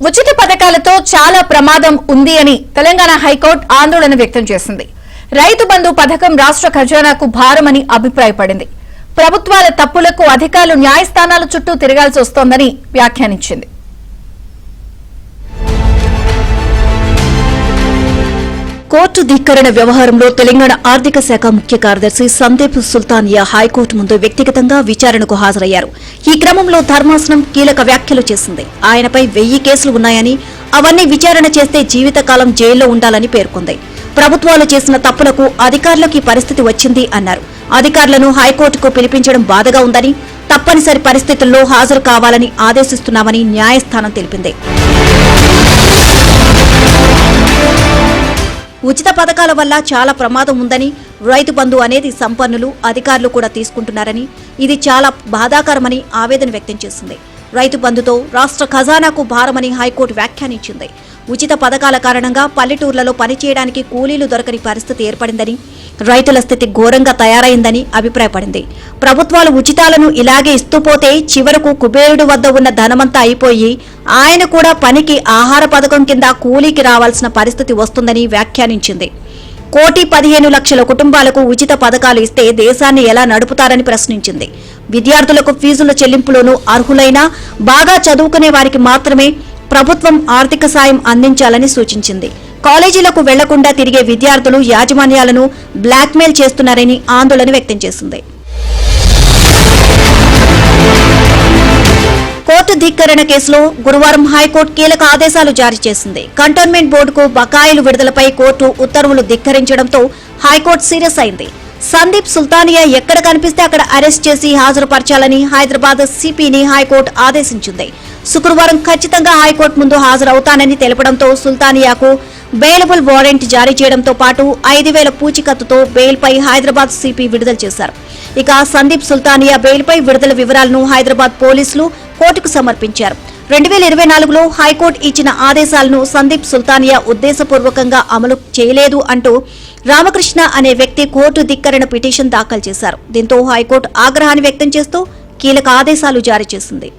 ఉచిత పథకాలతో చాలా ప్రమాదం ఉంది అని తెలంగాణ హైకోర్టు ఆందోళన వ్యక్తం చేసింది. రైతు బంధు పథకం రాష్ట్ర ఖజానాకు భారమని అభిప్రాయపడింది. ప్రభుత్వాల తప్పులకు అధికారులు న్యాయస్థానాల చుట్టూ తిరగాల్సి వస్తోందని వ్యాఖ్యానించింది. కోర్టు ధిక్కరణ వ్యవహారంలో తెలంగాణ ఆర్థిక శాఖ ముఖ్య కార్యదర్శి సందీప్ సుల్తానియా హైకోర్టు ముందు వ్యక్తిగతంగా విచారణకు హాజరయ్యారు. ఈ క్రమంలో ధర్మాసనం కీలక వ్యాఖ్యలు చేసింది. ఆయనపై 1000 కేసులు ఉన్నాయని, అవన్నీ విచారణ చేస్తే జీవితకాలం జైల్లో ఉండాలని పేర్కొంది. ప్రభుత్వాలు చేసిన తప్పులకు అధికారులకు ఈ పరిస్థితి వచ్చింది అన్నారు. అధికారులను హైకోర్టుకు పిలిపించడం బాధగా ఉందని, తప్పనిసరి పరిస్థితుల్లో హాజరు కావాలని ఆదేశిస్తున్నామని న్యాయస్థానం తెలిపింది. ఉచిత పథకాల వల్ల చాలా ప్రమాదం ఉందని, రైతు బంధు అనేది సంపన్నులు, అధికారులు కూడా తీసుకుంటున్నారని, ఇది చాలా బాధాకరమని ఆవేదన వ్యక్తం చేసింది. రైతు బంధుతో రాష్ట్ర ఖజానాకు భారమని హైకోర్టు వ్యాఖ్యానించింది. ఉచిత పథకాల కారణంగా పల్లెటూర్లలో పనిచేయడానికి కూలీలు దొరకని పరిస్థితి ఏర్పడిందని, రైతుల స్థితి ఘోరంగా తయారైందని అభిప్రాయపడింది. ప్రభుత్వాలు ఉచితాలను ఇలాగే ఇస్తూ పోతే చివరకు కుబేరుడు వద్ద ఉన్న ధనమంతా అయిపోయి ఆయన కూడా పనికి ఆహార పథకం కింద కూలీకి రావాల్సిన పరిస్థితి వస్తుందని వ్యాఖ్యానించింది. 1,15,00,000 కుటుంబాలకు ఉచిత పథకాలు ఇస్తే దేశాన్ని ఎలా నడుపుతారని ప్రశ్నించింది. విద్యార్థులకు ఫీజుల చెల్లింపులోనూ అర్హులైన, బాగా చదువుకునే వారికి మాత్రమే ప్రభుత్వం ఆర్థిక సాయం అందించాలని సూచించింది. కాలేజీలకు వెళ్లకుండా తిరిగే విద్యార్థులు యాజమాన్యాలను బ్లాక్మెయిల్ చేస్తున్నారని ఆందోళన వ్యక్తం చేసింది. కోర్టు ధిక్కరణ కేసులో గురువారం హైకోర్టు కీలక ఆదేశాలు జారీ చేసింది. కంటోన్మెంట్ బోర్డుకు బకాయిలు విడుదలపై కోర్టు ఉత్తర్వులు ధిక్కరించడంతో హైకోర్టు సీరియస్ అయింది. సందీప్ సుల్తానియా ఎక్కడ కనిపిస్తే అక్కడ అరెస్ట్ చేసి హాజరుపరచాలని హైదరాబాద్ సిపిని హైకోర్టు ఆదేశించింది. శుక్రవారం ఖచ్చితంగా హైకోర్టు ముందు హాజరవుతానని తెలపడంతో సుల్తానియాకు బెయిలబుల్ వారెంట్ జారీ చేయడంతో పాటు 5,000 పూచికత్తుతో బెయిల్పై హైదరాబాద్ సిపి విడుదల చేశారు. ఇక సందీప్ సుల్తానియా బెయిల్పై విడుదల వివరాలను హైదరాబాద్ పోలీసులు కోర్టుకు సమర్పించారు. 2024లో హైకోర్టు ఇచ్చిన ఆదేశాలను సందీప్ సుల్తానియా ఉద్దేశపూర్వకంగా అమలు చేయలేదు అంటూ రామకృష్ణ అనే వ్యక్తి కోర్టు ధిక్కరణ పిటిషన్ దాఖలు చేశారు. దీంతో హైకోర్టు ఆగ్రహాన్ని వ్యక్తం చేస్తూ కీలక ఆదేశాలు జారీ చేసింది.